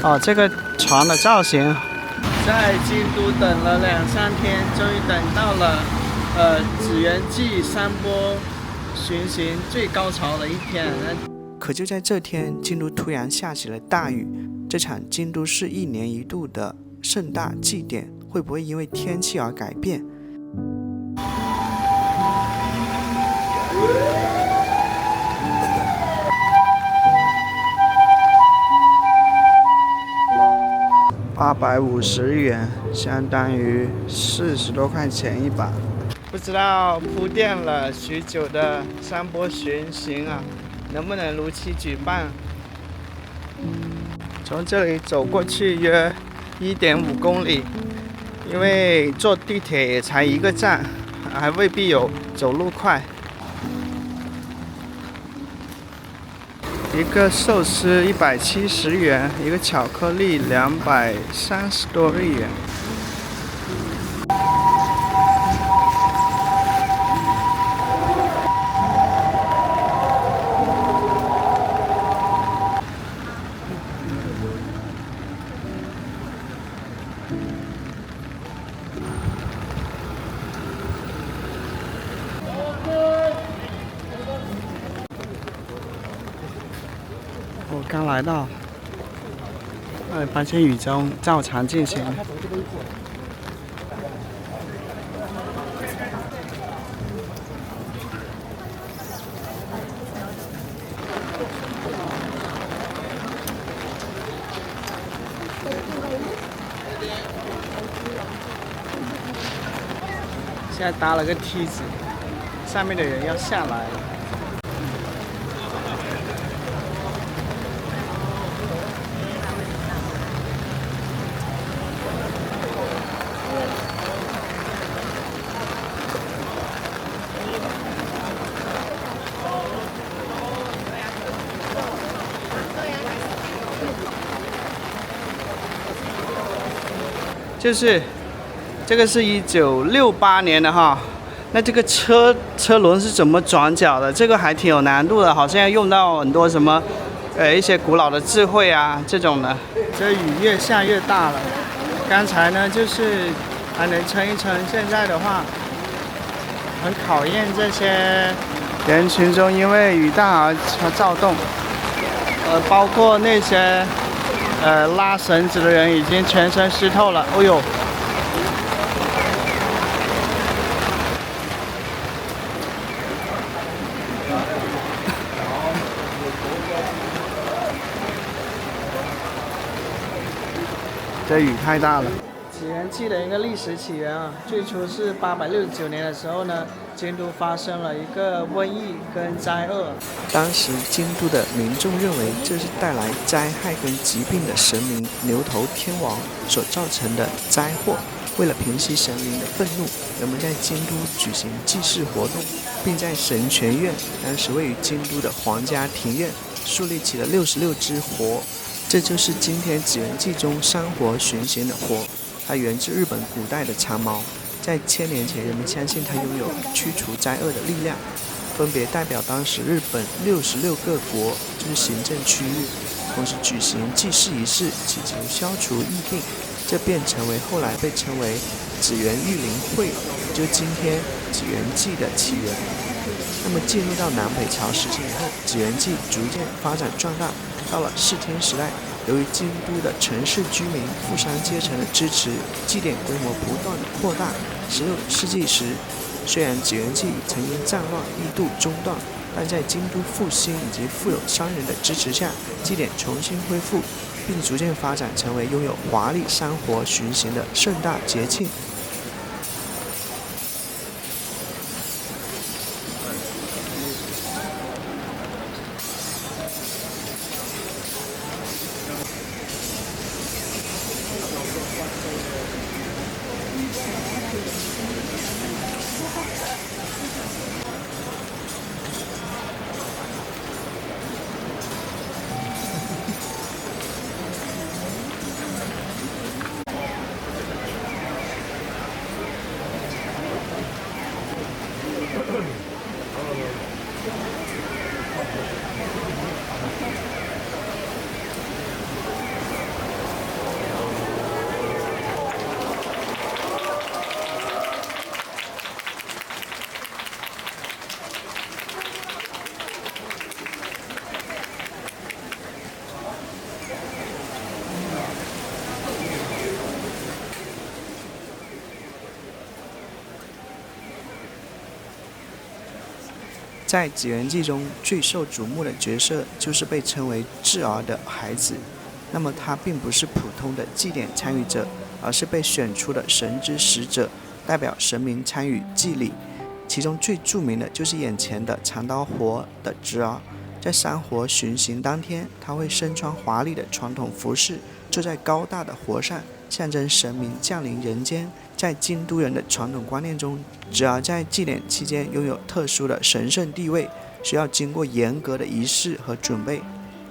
哦，这个船的造型，在京都等了2、3天，终于等到了紫园祭山坡巡行最高潮的一天。可就在这天，京都突然下起了大雨。这场京都市1年1度的盛大祭典，会不会因为天气而改变？850元，相当于40多块钱一把。不知道铺垫了许久的山坡巡行啊，能不能如期举办？从这里走过去约1.5公里，因为坐地铁也才1个站，还未必有走路快。一个寿司170元，一个巧克力230多日元。我刚来到，发现雨中照常进行。现在搭了个梯子，上面的人要下来了。就是这个是1968年的哈，那这个车轮是怎么转角的？这个还挺有难度的，好像要用到很多什么一些古老的智慧啊这种的。这雨越下越大了，刚才呢就是还能撑一撑，现在的话很考验这些人群中因为雨大而躁动，包括那些拉绳子的人已经全身湿透了。哦呦！这雨太大了。紫园祭的一个历史起源啊，最初是869年的时候呢，京都发生了一个瘟疫跟灾厄。当时京都的民众认为这是带来灾害跟疾病的神明牛头天王所造成的灾祸。为了平息神灵的愤怒，人们在京都举行祭祀活动，并在神泉院（当时位于京都的皇家庭院）树立起了66只火。这就是今天紫园祭中山火巡行的火，它源自日本古代的长矛，在1000年前，人们相信它拥有驱除灾厄的力量，分别代表当时日本66个国，就是行政区域，同时举行祭祀仪式，祈求消除疫病，这便成为后来被称为紫园御灵会，也就是今天紫园祭的起源。那么进入到南北朝时期以后，紫园祭逐渐发展壮大。到了室町时代，由于京都的城市居民、富商阶层的支持，祭典规模不断的扩大。16世纪时，虽然紫园祭曾因战乱一度中断，但在京都复兴以及富有商人的支持下，祭典重新恢复，并逐渐发展成为拥有华丽山火巡行的盛大节庆。在《紫园记》中最受瞩目的角色就是被称为智儿的孩子。那么他并不是普通的祭典参与者，而是被选出的神之使者，代表神明参与祭礼。其中最著名的就是眼前的长刀活的侄儿。在山活巡行当天，他会身穿华丽的传统服饰，坐在高大的活上，象征神明降临人间。在京都人的传统观念中，侄儿在祭典期间拥有特殊的神圣地位，需要经过严格的仪式和准备。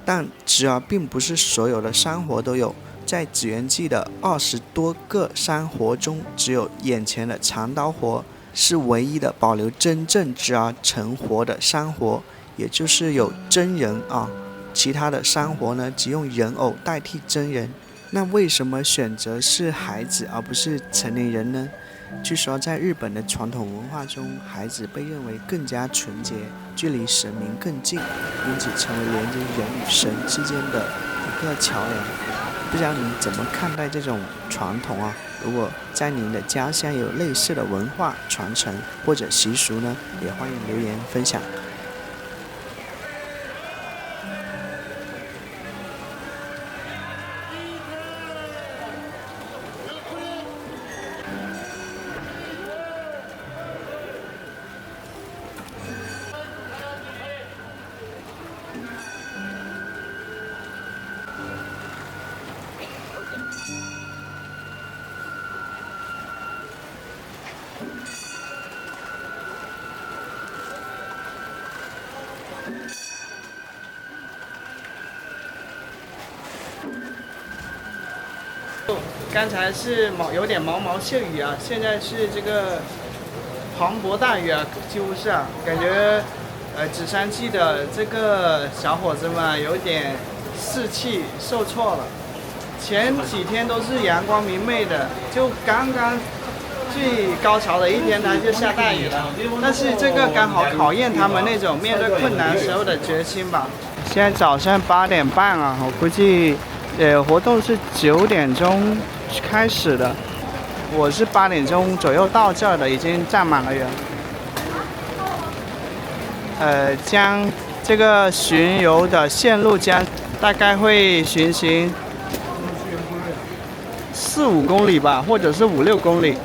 但侄儿并不是所有的山活都有，在紫园记的20多个山活中，只有眼前的长刀活是唯一的保留真正侄儿成活的山活，也就是有真人啊。其他的山活呢，只用人偶代替真人。那为什么选择是孩子而不是成年人呢？据说在日本的传统文化中，孩子被认为更加纯洁，距离神明更近，因此成为连接人与神之间的一个桥梁。不知道你怎么看待这种传统啊？如果在您的家乡有类似的文化传承或者习俗呢，也欢迎留言分享。刚才是有点毛毛细雨啊，现在是这个磅礴大雨啊，几乎是啊，感觉紫山记的这个小伙子们有点士气受挫了。前几天都是阳光明媚的，就刚刚最高潮的一天，它就下大雨了。但是这个刚好考验他们那种面对困难时候的决心吧。现在早上8点半啊，我估计活动是9点钟开始的，我是8点钟左右到这儿的，已经站满了人。将这个巡游的线路大概会巡行4、5公里吧，或者是5、6公里。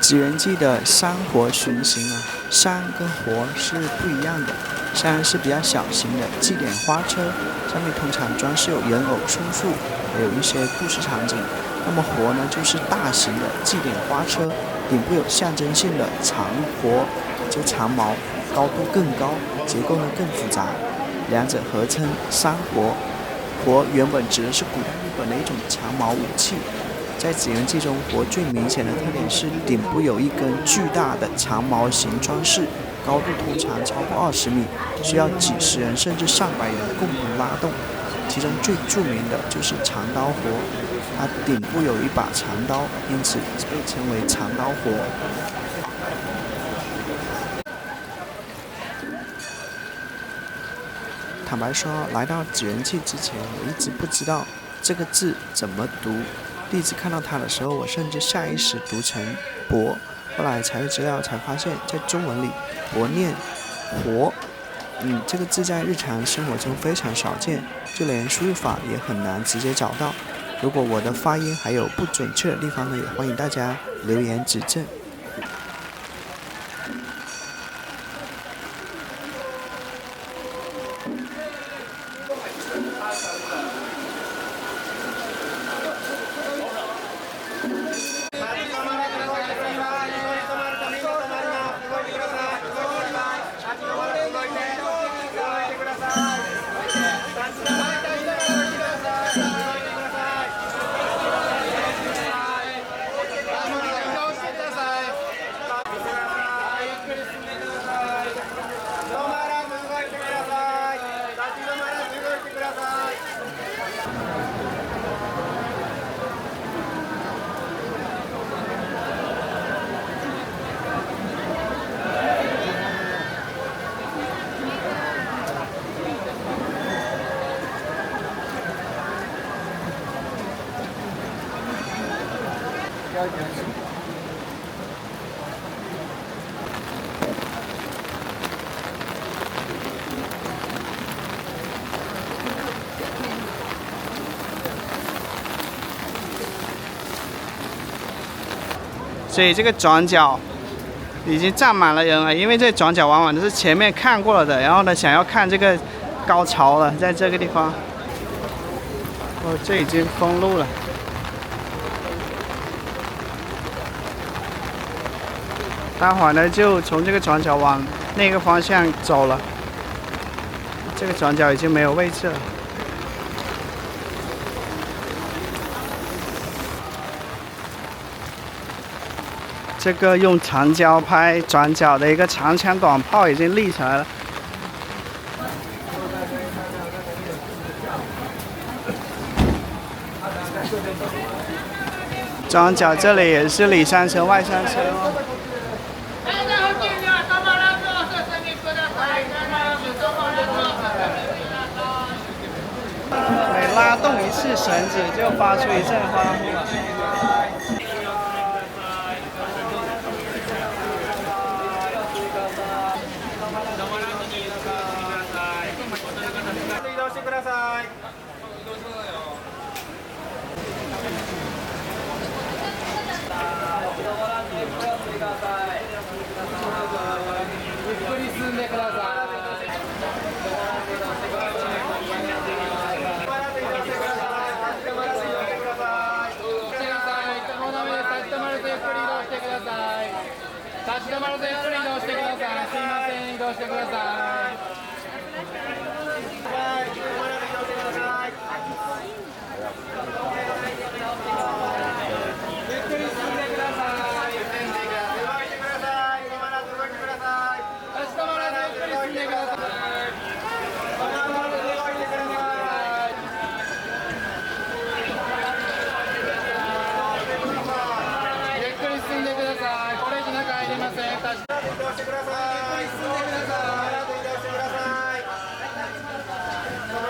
紫园记的山活巡行啊，山跟活是不一样的。山是比较小型的祭典花车，上面通常装饰有人偶、松树，还有一些故事场景。那么活呢，就是大型的祭典花车，顶部有象征性的长活，就长矛，高度更高，结构呢更复杂，两者合称山活。活原本指的是古代日本的一种长矛武器。在紫园记中，活最明显的特点是顶部有一根巨大的长矛形装饰，高度通常超过20米，需要几十人甚至上百人共同拉动。其中最著名的就是长刀活，它顶部有一把长刀，因此被称为长刀活。坦白说，来到紫园记之前，我一直不知道这个字怎么读。第一次看到它的时候，我甚至下意识读成“博”，后来查阅资料才发现，在中文里“博”念“活”。这个字在日常生活中非常少见，就连输入法也很难直接找到。如果我的发音还有不准确的地方呢，也欢迎大家留言指正。所以这个转角已经站满了人了，因为这转角往往都是前面看过了的，然后呢想要看这个高潮了，在这个地方。哦，这已经封路了。待会儿呢就从这个转角往那个方向走了，这个转角已经没有位置了。这个用长焦拍转角的一个长枪短炮已经立起来了。转角这里也是里山车外山车哦。每拉动一次绳子就发出一阵欢呼了。立ち止まらずゆっくり移動してください。すいません、移動してください。ゆっくり進んでください。立ち止まらずゆっくり進んでください。ゆっくり進んでください。これ以上中入りません。移動してください。ゆっくり進んでください。移動してください。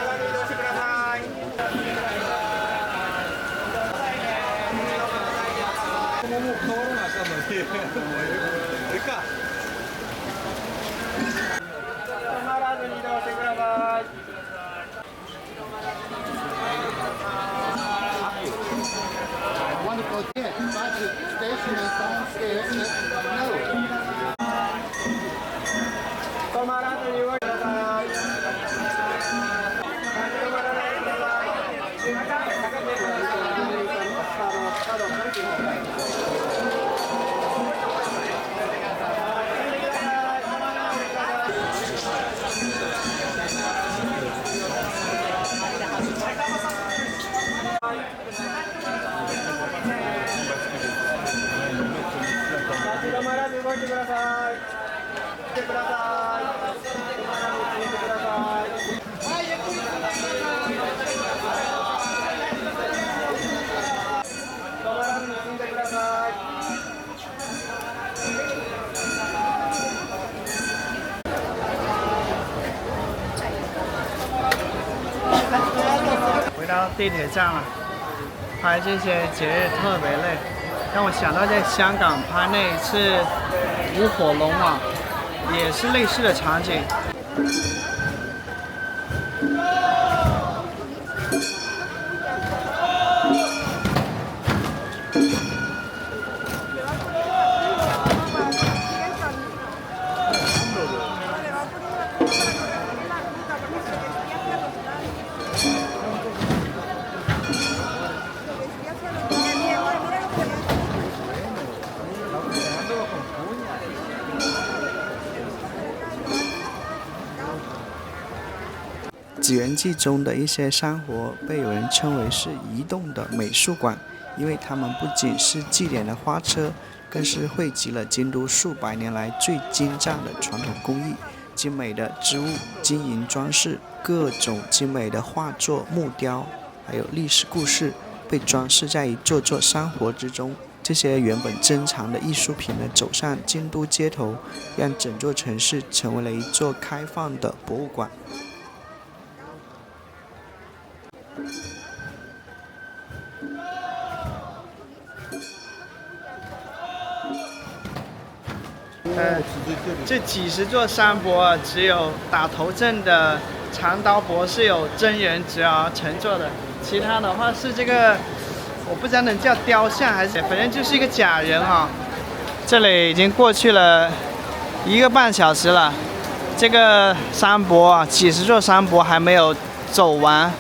移動してください。もう変わらなあかんのに。えか。止まらずに移動してください。Want to go get budget station is downstairs. No. 止まらずに動いてください。止まらないでください。止まらず動いてください。来てください。止まらず進んでください。はい、ゆっくり進んでください。止まらず進んでください。回到地铁站了，拍这些节日特别累，让我想到在香港拍那一次舞火龙王，也是类似的场景。《祇园记》中的一些山活被有人称为是移动的美术馆，因为它们不仅是祭典的花车，更是汇集了京都数百年来最精湛的传统工艺，精美的织物、金银装饰、各种精美的画作、木雕，还有历史故事，被装饰在一座座山活之中。这些原本珍藏的艺术品呢，走上京都街头，让整座城市成为了一座开放的博物馆。这几十座山泊，只有打头阵的长刀博是有真人只要乘坐的，其他的话是这个，我不知道能叫雕像还是，反正就是一个假人哈。这里已经过去了1个半小时了，这个山泊啊，几十座山泊还没有走完。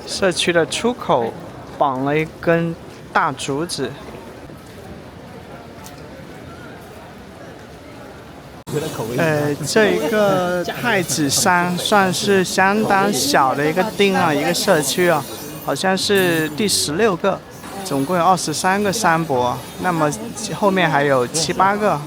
社区的出口绑了一根大竹子。这一个太子山算是相当小的一个町啊，一个社区啊，好像是第16个，总共有23个山泊，那么后面还有7、8个。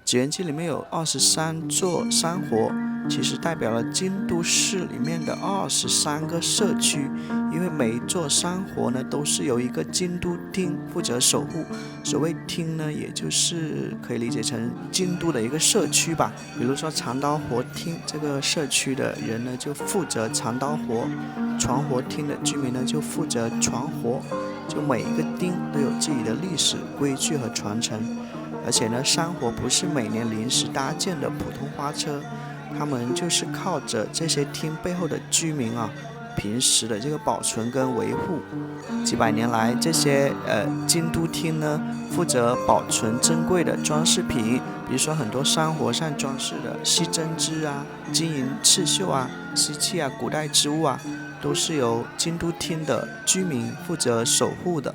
济源记里面有23座山活，其实代表了京都市里面的23个社区，因为每一座山活呢都是由一个京都厅负责守护。所谓厅呢，也就是可以理解成京都的一个社区吧。比如说长刀活厅这个社区的人呢就负责长刀活，传活厅的居民呢就负责传活，就每一个町都有自己的历史规矩和传承。而且呢，山活不是每年临时搭建的普通花车，他们就是靠着这些厅背后的居民啊，平时的这个保存跟维护。几百年来，这些京都厅呢，负责保存珍贵的装饰品，比如说很多山活上装饰的细针织啊、金银刺绣啊、漆器啊、古代织物啊，都是由京都厅的居民负责守护的。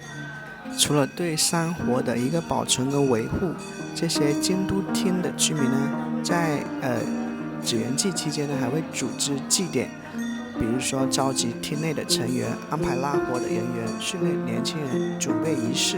除了对山活的一个保存跟维护，这些京都厅的居民呢，在济源祭期间呢，还会组织祭典，比如说召集厅内的成员，安排拉活的人员，训练年轻人，准备仪式。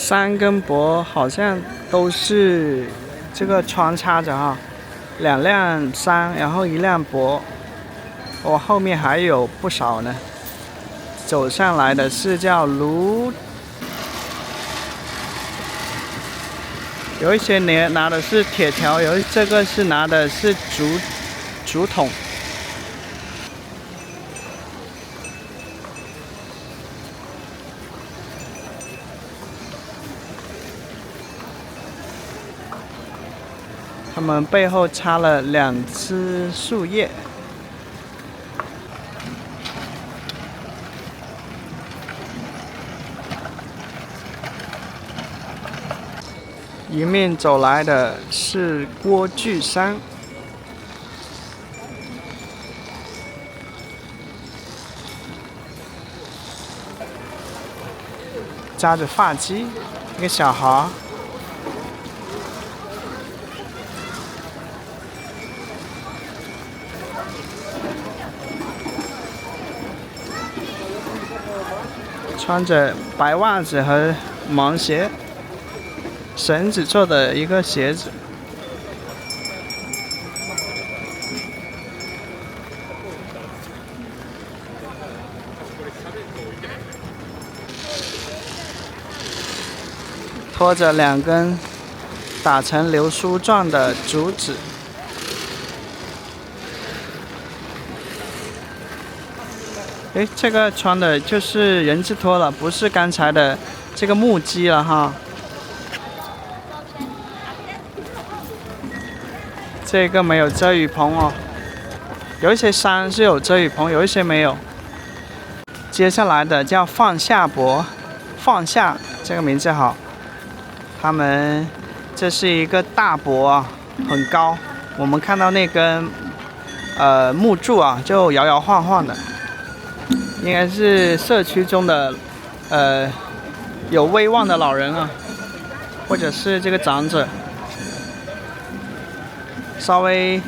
山跟柏好像都是这个穿插着哈，2辆山，然后1辆柏，后面还有不少呢。走上来的是叫炉，有一些拿的是铁条，这个是拿的是竹筒。他们背后插了2枝树叶。迎面走来的是郭巨山，扎着发髻，一个小孩。穿着白袜子和芒鞋。绳子做的一个鞋子，拖着2根打成流苏状的竹子。诶，这个穿的就是人字拖了，不是刚才的这个木屐了哈。这个没有遮雨棚哦，有一些山是有遮雨棚，有一些没有。接下来的叫放下柏，放下这个名字好。他们这是一个大柏啊，很高。我们看到那根木柱啊，就摇摇晃晃的，应该是社区中的有威望的老人啊，或者是这个长者。稍微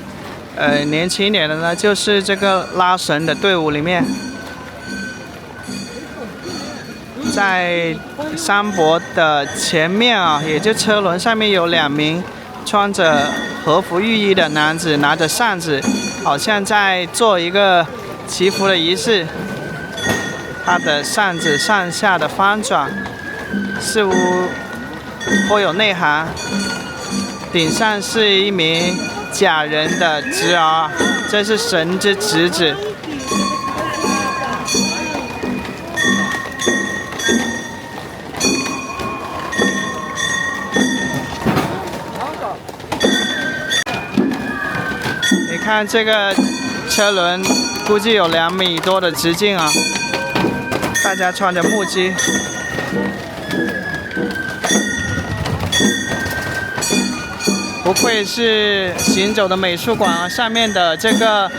年轻一点的呢，就是这个拉绳的队伍里面，在山柏的前面啊，也就车轮上面有2名穿着和服浴衣的男子，拿着扇子，好像在做一个祈福的仪式。他的扇子上下的翻转，似乎颇有内涵。顶上是一名假人的侄儿，这是神之侄子。你看这个车轮，估计有2米多的直径啊！大家穿着木屐。不愧是行走的美术馆啊！上面的这个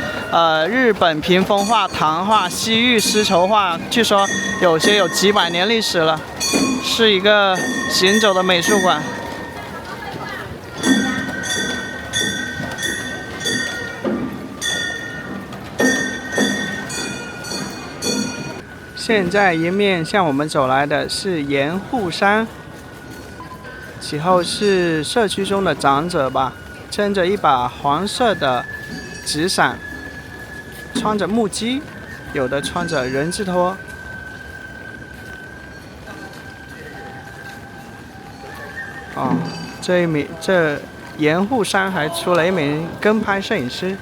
日本屏风画、唐画、西域丝绸画，据说有些有几百年历史了，是一个行走的美术馆。现在迎面向我们走来的是盐户山。其后是社区中的长者吧，撑着一把黄色的纸伞，穿着木屐，有的穿着人字拖。哦，这盐户山还出了一名跟拍摄影师。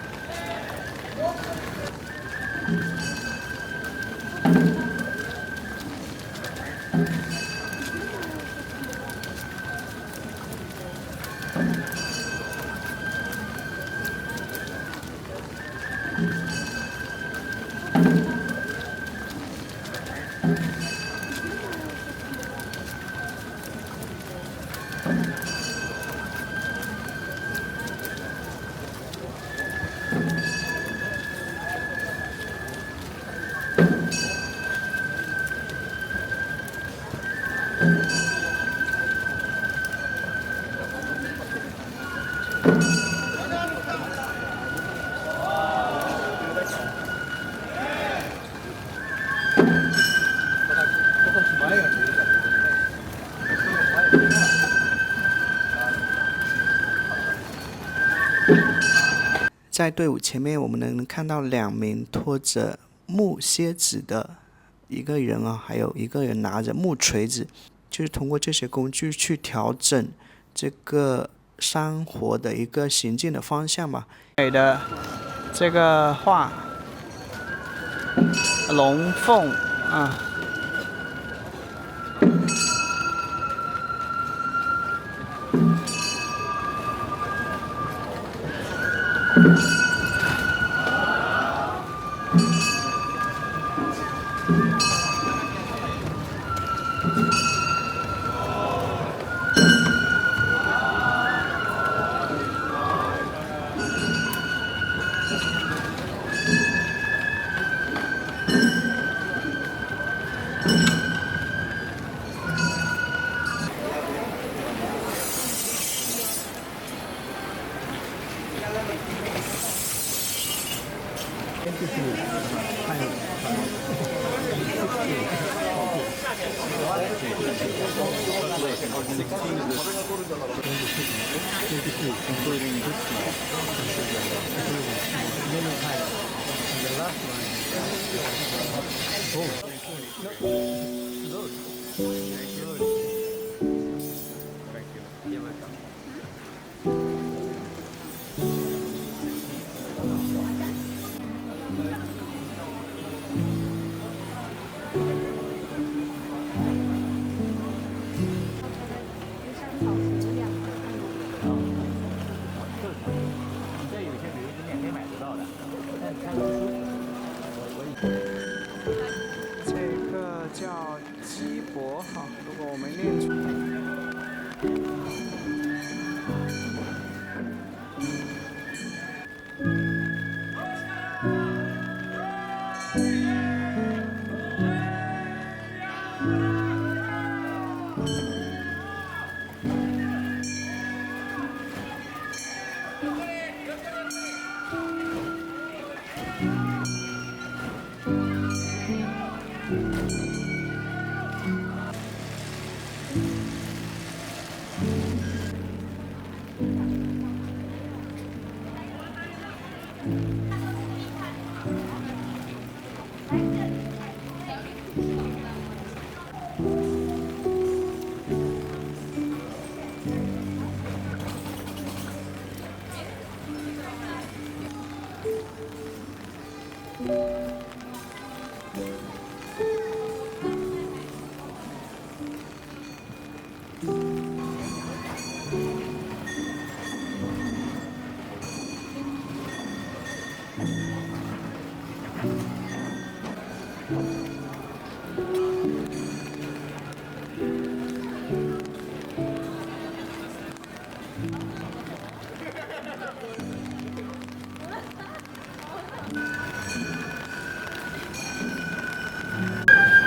在队伍前面，我们能看到2名拖着木楔子的一个人啊，还有一个人拿着木锤子，就是通过这些工具去调整这个山火的一个行进的方向吧。美的这个画，龙凤啊。这个叫鸡脖哈，如果我没念错。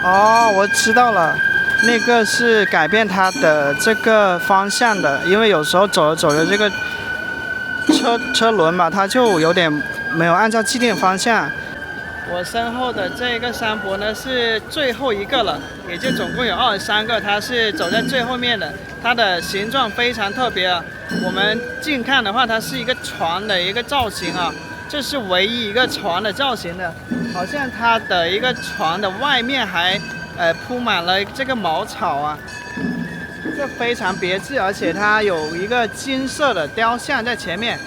哦，我知道了，那个是改变它的这个方向的，因为有时候走着走着这个车轮嘛，它就有点没有按照既定方向。我身后的这个山坡呢是最后一个了，也就总共有23个，它是走在最后面的，它的形状非常特别啊。我们近看的话，它是一个船的一个造型啊。这是唯一一个船的造型的，好像它的一个船的外面还铺满了这个茅草啊，这非常别致，而且它有一个金色的雕像在前面。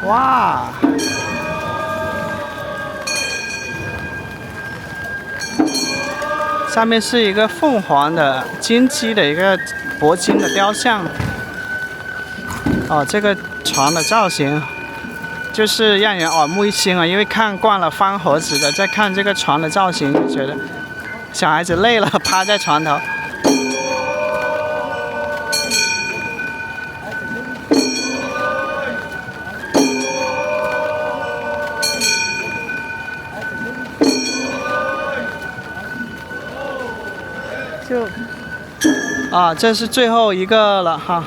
哇！上面是一个凤凰的金鸡的一个铂金的雕像。哦，这个船的造型就是让人耳目一新啊！因为看惯了方盒子的，再看这个船的造型，就觉得小孩子累了趴在船头。啊，这是最后一个了哈。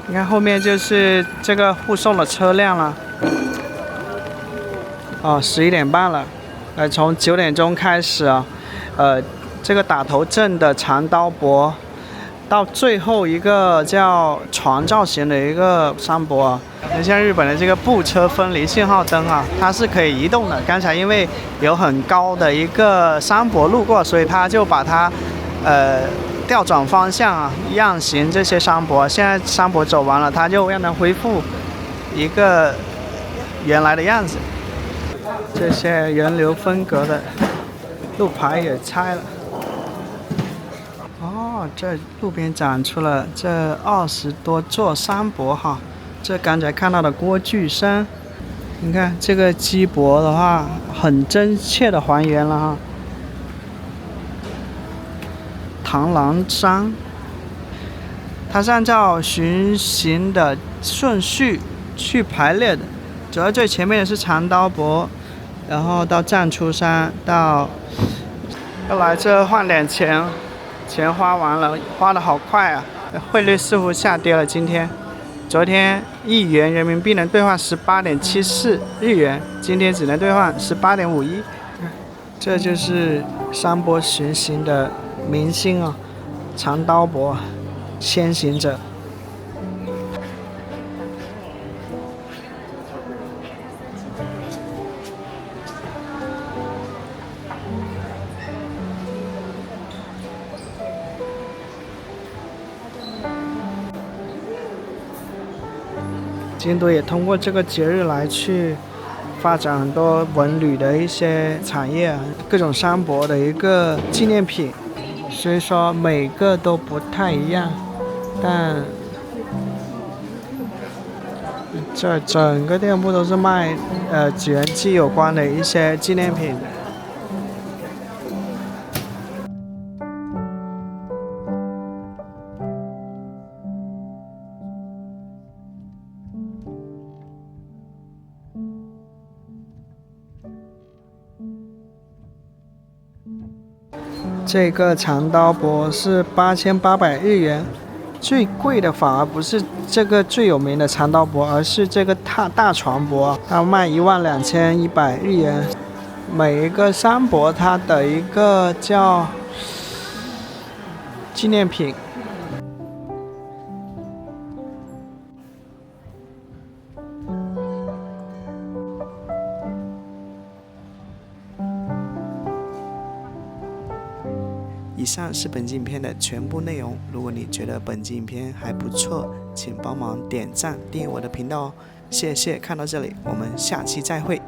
你看后面就是这个护送的车辆了。哦，11点半了。从9点钟开始啊，这个打头阵的长刀泊，到最后一个叫船造型的一个山泊啊。像日本的这个步车分离信号灯啊，它是可以移动的。刚才因为有很高的一个山泊路过，所以它就把它调转方向啊，让行这些山泊。现在山泊走完了，它就让它恢复一个原来的样子。这些人流分隔的路牌也拆了。哦，这路边展出了这20多座山泊哈。这刚才看到的郭巨山，你看这个基泊的话，很真切的还原了哈。螳螂山，它是按照巡行的顺序去排列的，主要最前面的是长刀泊，然后到藏出山，到要来这换点钱，钱花完了，花的好快啊！汇率似乎下跌了，今天。昨天1元人民币能兑换18.74日元，今天只能兑换18.51。这就是山泊巡行的明星啊，长刀泊先行者。京都也通过这个节日来去发展很多文旅的一些产业啊，各种山泊的一个纪念品。虽说每个都不太一样，但这整个店铺都是卖纪元祭有关的一些纪念品。这个长刀泊是8800日元，最贵的反而不是这个最有名的长刀泊，而是这个大船泊，它卖12100日元。每一个山泊它的一个叫纪念品。以上是本期影片的全部内容。如果你觉得本期影片还不错，请帮忙点赞、订阅我的频道哦。谢谢看到这里，我们下期再会。